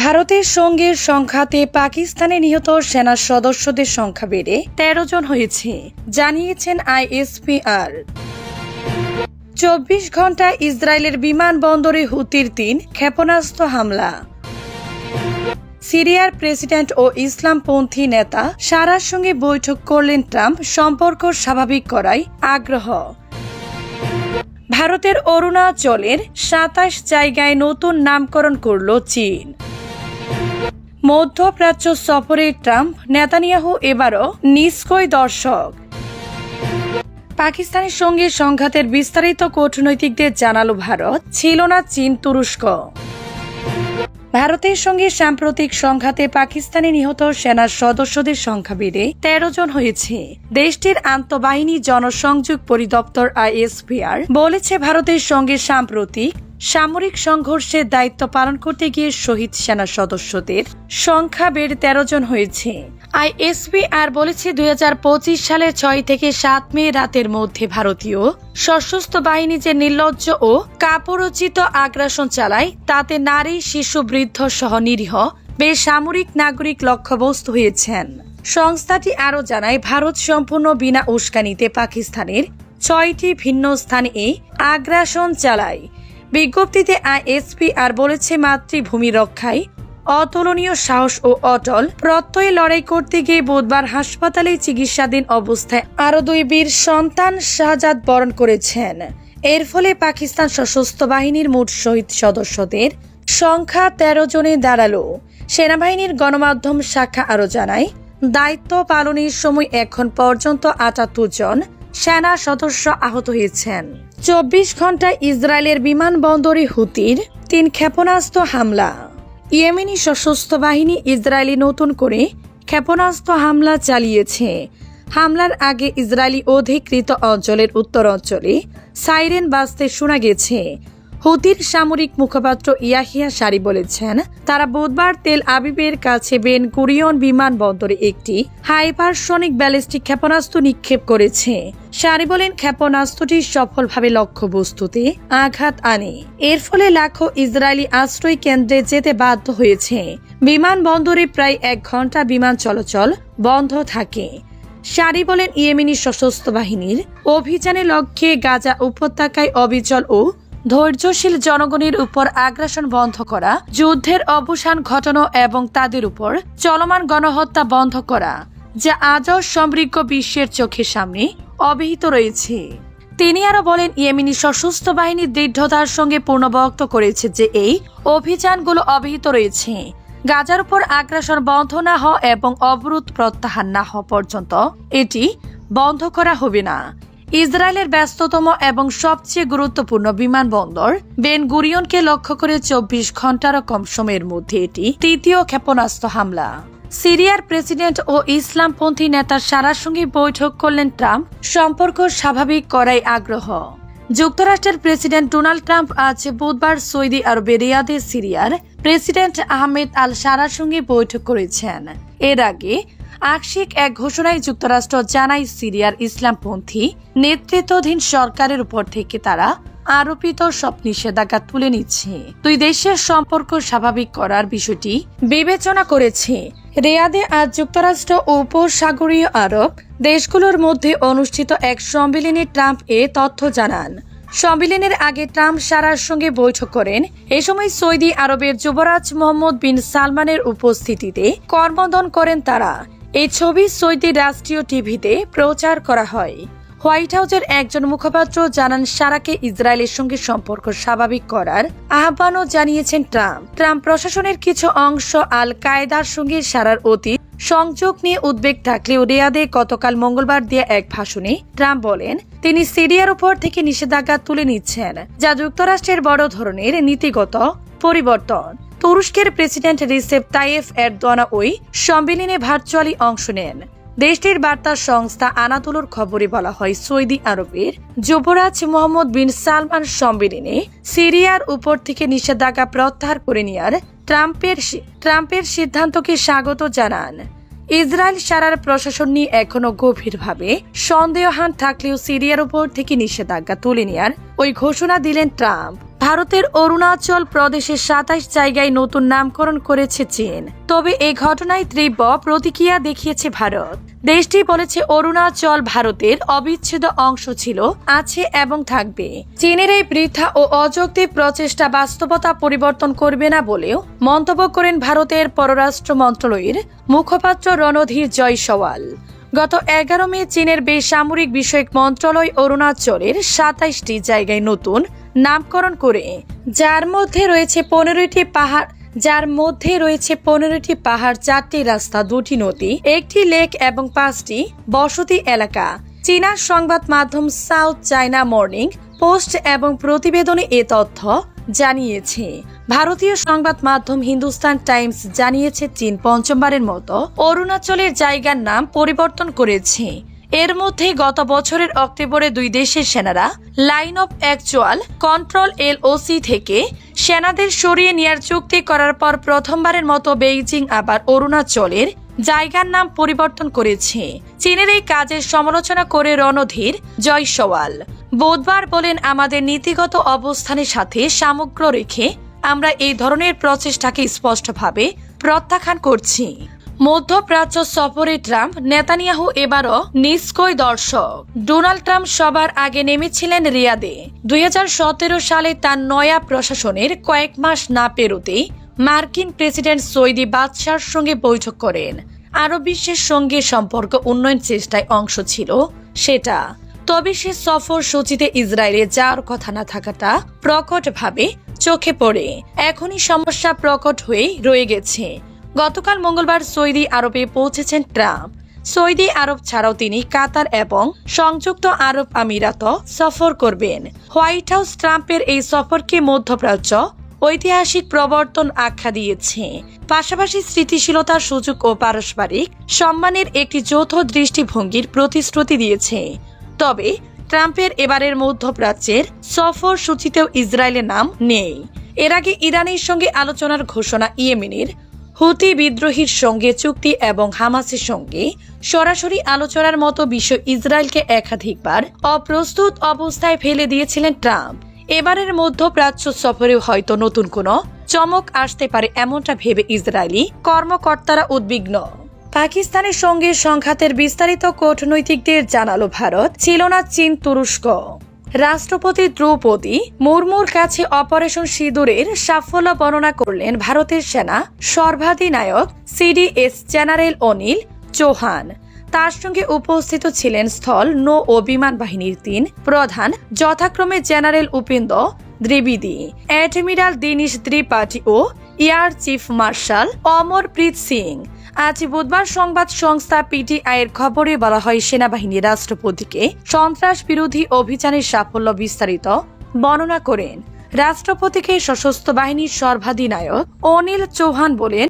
ভারতের সঙ্গে সংঘাতে পাকিস্তানে নিহত সেনা সদস্যদের সংখ্যা বেড়ে ১৩ জন হয়েছে, জানিয়েছেন আইএসপিআর। ২৪ ঘন্টা ইসরায়েলের বিমানবন্দরে হুতির ৩ ক্ষেপণাস্ত্র হামলা। সিরিয়ার প্রেসিডেন্ট ও ইসলামপন্থী নেতা সারার সঙ্গে বৈঠক করলেন ট্রাম্প, সম্পর্ক স্বাভাবিক করায় আগ্রহ। ভারতের অরুণাচলের ২৭ জায়গায় নতুন নামকরণ করল চীন। মধ্যপ্রাচ্য সফরে ট্রাম্প, নেতানিয়াহু এবারও নিষ্ক্রিয় দর্শক। পাকিস্তানের সঙ্গে সংঘাতের বিস্তারিত কূটনৈতিকদের জানালো ভারত, ছিল না চীন তুরস্ক। ভারতের সঙ্গে সাম্প্রতিক সংঘাতে পাকিস্তানে নিহত সেনা সদস্যদের সংখ্যা বেড়ে ১৩ জন হয়েছে। দেশটির আন্তঃবাহিনী জনসংযোগ পরিদপ্তর আইএসপিআর বলেছে, ভারতের সঙ্গে সাম্প্রতিক সামরিক সংঘর্ষের দায়িত্ব পালন করতে গিয়ে শহীদ সেনা সদস্যদের সংখ্যা বেড়ে ১৩ জন হয়েছে। আইএসপিআর বলেছে, ২০২৫ সালের ৬ থেকে ৭ মে রাতের মধ্যে ভারতীয় সশস্ত্র বাহিনী যে নির্লজ্জ ও কাপুরুচিত আগ্রাসন চালায়, তাতে নারী, শিশু, বৃদ্ধ সহ নিরীহ বেসামরিক নাগরিক লক্ষ্যবস্তু হয়েছেন। সংস্থাটি আরও জানায়, ভারত সম্পূর্ণ বিনা উস্কানিতে পাকিস্তানের ৬টি ভিন্ন স্থানে এই আগ্রাসন চালায়। বিজ্ঞপ্তিতে আইএসপিআর বলেছে, মাতৃভূমি রক্ষায় অতুলনীয় সাহস ও অটল প্রত্যয়ে লড়াই করতে গিয়ে বুধবার হাসপাতালে চিকিৎসাধীন অবস্থায় আরও ২ বীর সন্তান শাহাদাত বরণ করেছেন। এর ফলে পাকিস্তান সশস্ত্র বাহিনীর মোট শহীদ সদস্যদের সংখ্যা ১৩ জনে দাঁড়ালো। সেনাবাহিনীর গণমাধ্যম শাখা আরও জানায়, দায়িত্ব পালনের সময় এখন পর্যন্ত ৭৮ জন সেনা সদস্য আহত হয়েছেন। ২৪ ঘন্টায় ইসরায়েলের বিমানবন্দরে হুতির ৩ ক্ষেপণাস্ত্র হামলা। ইয়েমেনি সশস্ত্র বাহিনী ইসরায়েলি নতুন করে ক্ষেপণাস্ত্র হামলা চালিয়েছে। হামলার আগে ইসরায়েলি অধিকৃত অঞ্চলের উত্তরাঞ্চলে সাইরেন বাজতে শোনা গেছে। হুতির সামরিক মুখপাত্র ইয়াহিয়া সারি বলেছেন, তারা বুধবার তেল আবিবের কাছে বেন গুরিয়ন বিমানবন্দরে একটি হাইপারসনিক ব্যালিস্টিক ক্ষেপণাস্ত্র নিক্ষেপ করেছে। সারি বলেন, ক্ষেপণাস্ত্রটি সফলভাবে লক্ষ্যবস্তুতে আঘাত আনে। এর ফলে লাখো ইসরায়েলি আশ্রয় কেন্দ্রে যেতে বাধ্য হয়েছে। বিমানবন্দরে প্রায় ১ ঘন্টা বিমান চলাচল বন্ধ থাকে। সারি বলেন, ইয়েমেনি সশস্ত্র বাহিনীর অভিযানের লক্ষ্যে গাজা উপত্যকায় অবিচল ও ধৈর্যশীল জনগণের উপর আগ্রাসন বন্ধ করা, যুদ্ধের অবসান ঘটানো এবং তাদের উপর চলমান গণহত্যা বন্ধ করা, যা আজও সমৃদ্ধ বিশ্বের চোখের সামনে অব্যাহত রয়েছে। তিনি আরও বলেন, ইয়েমেনি সশস্ত্র বাহিনীর দৃঢ়তার সঙ্গে পুনর্ব্যক্ত করেছে যে এই অভিযানগুলো অব্যাহত রয়েছে। গাজার উপর আগ্রাসন বন্ধ না হওয়া এবং অবরোধ প্রত্যাহার না হওয়া পর্যন্ত এটি বন্ধ করা হবে না। ইসরায়েলের ব্যস্ততম এবং সবচেয়ে গুরুত্বপূর্ণ বিমানবন্দর বেন গুরিয়নকে লক্ষ্য করে ২৪ ঘন্টারও কম সময়ের মধ্যে এটি ৩য় ক্ষেপণাস্ত্র হামলা। সিরিয়ার প্রেসিডেন্ট ও ইসলামপন্থী নেতা সারার সঙ্গে বৈঠক করলেন ট্রাম্প, সম্পর্ক স্বাভাবিক করায় আগ্রহ। যুক্তরাষ্ট্রের প্রেসিডেন্ট ডোনাল্ড ট্রাম্প আজ বুধবার সৌদি আরবে রিয়াদে সিরিয়ার প্রেসিডেন্ট আহমেদ আল সারার সঙ্গে বৈঠক করেছেন। এর আগে আংশিক এক ঘোষণায় যুক্তরাষ্ট্র জানায়, সিরিয়ার ইসলামপন্থী নেতৃত্বাধীন সরকারের উপর থেকে তারা আরোপিত সব নিষেধাজ্ঞা তুলে নিচ্ছে। দুই দেশের সম্পর্ক স্বাভাবিক করার বিষয়টি বিবেচনা করেছে। রিয়াদে আজ যুক্তরাষ্ট্র ও উপসাগরীয় আরব দেশগুলোর মধ্যে অনুষ্ঠিত এক সম্মেলনে ট্রাম্প এ তথ্য জানান। সম্মেলনের আগে ট্রাম্প সারার সঙ্গে বৈঠক করেন। এ সময় সৌদি আরবের যুবরাজ মোহাম্মদ বিন সালমানের উপস্থিতিতে করমর্দন করেন তারা। এই ছবি সৌদি রাষ্ট্রীয় টিভিতে প্রচার করা হয়। হোয়াইট হাউসের একজন মুখপাত্র জানান, সারাকে ইসরায়েলের সঙ্গে সম্পর্ক স্বাভাবিক করার আহ্বানও জানিয়েছেন ট্রাম্প। ট্রাম্প প্রশাসনের কিছু অংশ আল কায়েদার সঙ্গে সারার অতীত সংযোগ নিয়ে উদ্বেগ থাকলেও রিয়াদে গতকাল মঙ্গলবার দিয়ে এক ভাষণে ট্রাম্প বলেন, তিনি সিরিয়ার উপর থেকে নিষেধাজ্ঞা তুলে নিচ্ছেন, যা যুক্তরাষ্ট্রের বড় ধরনের নীতিগত পরিবর্তন। তুরস্কের প্রেসিডেন্ট রিসেপ তাইয়েফ এরদোয়ান ওই সম্মেলনে ভার্চুয়ালি অংশ নেন। দেশটির বার্তা সংস্থা আনাদোলুর খবরে বলা হয়, সৌদি আরবের যুবরাজ মোহাম্মদ বিন সালমান সম্মেলনে সিরিয়ার উপর থেকে নিষেধাজ্ঞা প্রত্যাহার করে নেওয়ার ট্রাম্পের সিদ্ধান্তকে স্বাগত জানান। ইসরায়েল সারার প্রশাসন নিয়ে এখনো গভীরভাবে সন্দেহান থাকলেও সিরিয়ার উপর থেকে নিষেধাজ্ঞা তুলে নেওয়ার ওই ঘোষণা দিলেন ট্রাম্প। ভারতের অরুণাচল প্রদেশের ২৭ জায়গায় নতুন নামকরণ করেছে চীন। তবে এই ঘটনায় তীব্র প্রতিক্রিয়া দেখিয়েছে ভারত। দেশটি বলেছে অরুণাচল ভারতের অবিচ্ছেদ্য অংশ ছিল, আছে এবং থাকবে। চীনের এই বৃথা ও অযৌক্তিক প্রচেষ্টা বাস্তবতা পরিবর্তন করবে না বলেও মন্তব্য করেন ভারতের পররাষ্ট্র মন্ত্রণালয়ের মুখপাত্র রণধীর জয়সওয়াল। গত ১১ মে চীনের বেসামরিক বিষয়ক মন্ত্রণালয় অরুণাচলের ২৭টি জায়গায় নতুন নামকরণ করে, যার মধ্যে রয়েছে ১৫টি পাহাড়, ৪টি রাস্তা, ২টি নদী, ১টি লেক এবং ৫টি বসতি এলাকা। চীনা সংবাদ মাধ্যম সাউথ চায়না মর্নিং পোস্ট এবং প্রতিবেদনে এ তথ্য জানিয়েছে। ভারতীয় সংবাদ মাধ্যম হিন্দুস্তান টাইমস জানিয়েছে চীন পঞ্চমবারের মতো অরুণাচলের জায়গার নাম পরিবর্তন করেছে। এর মধ্যে গত বছরের অক্টোবরে দুই দেশের সেনারা line of actual control LOC থেকে সেনাদের সরিয়ে নেওয়ার চুক্তি করার পর প্রথমবারের মতো বেইজিং আবার অরুণাচলের জায়গার নাম পরিবর্তন করেছে। চীনের এই কাজের সমালোচনা করে রণধীর জয়সওয়াল বুধবার বলেন, আমাদের নীতিগত অবস্থানের সাথে সামগ্র রেখে আমরা এই ধরনের প্রচেষ্টাকে স্পষ্টভাবে প্রত্যাখ্যান করছি। মধ্যপ্রাচ্য সফরে ট্রাম্প, নেতানিয়াহু এবারও নিষ্ক্রিয় দর্শক। ডোনাল্ড ট্রাম্প সবার আগে নেমেছিলেন রিয়াদে। ২০১৭ সালে তার নয়া প্রশাসনের কয়েক মাস না পেরোতেই মার্কিন প্রেসিডেন্ট সৌদি বাদশার সঙ্গে বৈঠক করেন। আরব বিশ্বের সঙ্গে সম্পর্ক উন্নয়ন চেষ্টায় অংশ ছিল সেটা। তবে সে সফর সূচিতে ইসরায়েলে যাওয়ার কথা না থাকাটা প্রকটভাবে চোখে পড়ে। এখনই সমস্যা প্রকট হয়েই রয়ে গেছে। গতকাল মঙ্গলবার সৌদি আরবে পৌঁছেছেন ট্রাম্প। সৌদি আরব ছাড়াও তিনি কাতার এবং সংযুক্ত আরব আমিরাত সফর করবেন। হোয়াইট হাউস ট্রাম্পের এই সফরকে মধ্যপ্রাচ্য ঐতিহাসিক প্রবর্তন আখ্যা দিয়েছে। পাশাপাশি স্থিতিশীলতার সুযোগ ও পারস্পরিক সম্মানের একটি যৌথ দৃষ্টিভঙ্গির প্রতিশ্রুতি দিয়েছে। তবে ট্রাম্পের এবারের মধ্যপ্রাচ্যের সফর সূচিতেও ইসরায়েলের নাম নেই। এর আগে ইরানের সঙ্গে আলোচনার ঘোষণা, ইয়েমেনের হুতি বিদ্রোহীর সঙ্গে চুক্তি এবং হামাসের সঙ্গে সরাসরি আলোচনার মতো বিষয় ইসরায়েলকে একাধিকবার অপ্রস্তুত অবস্থায় ফেলে দিয়েছিলেন ট্রাম্প। এবারের মধ্যপ্রাচ্য সফরে হয়তো নতুন কোনো চমক আসতে পারে, এমনটা ভেবে ইসরায়েলি কর্মকর্তারা উদ্বিগ্ন। পাকিস্তানের সঙ্গে সংঘাতের বিস্তারিত কূটনৈতিকদের জানালো ভারত, ছিল না চীন তুরস্ক। রাষ্ট্রপতি দ্রৌপদী মুর্মুর কাছে অপারেশন সিঁদুরের সাফল্য বর্ণনা করলেন ভারতের সেনা সর্বাধিনায়ক CDS জেনারেল অনিল চৌহান। তার সঙ্গে উপস্থিত ছিলেন স্থল, নৌ ও বিমান বাহিনীর ৩ প্রধান, যথাক্রমে জেনারেল উপেন্দ্র দ্বিবেদী, অ্যাডমিরাল দীনেশ ত্রিপাঠী ও air chief marshal Amarpreet Singh. আজ বুধবার সংবাদ সংস্থা PTI এর খবরে বলা হয়, সেনাবাহিনী রাষ্ট্রপতিকে সন্ত্রাস বিরোধী অভিযানের সাফল্য বিস্তারিত বর্ণনা করেন। রাষ্ট্রপতিকে সশস্ত্র বাহিনীর সর্বাধিনায়ক অনিল চৌহান বলেন,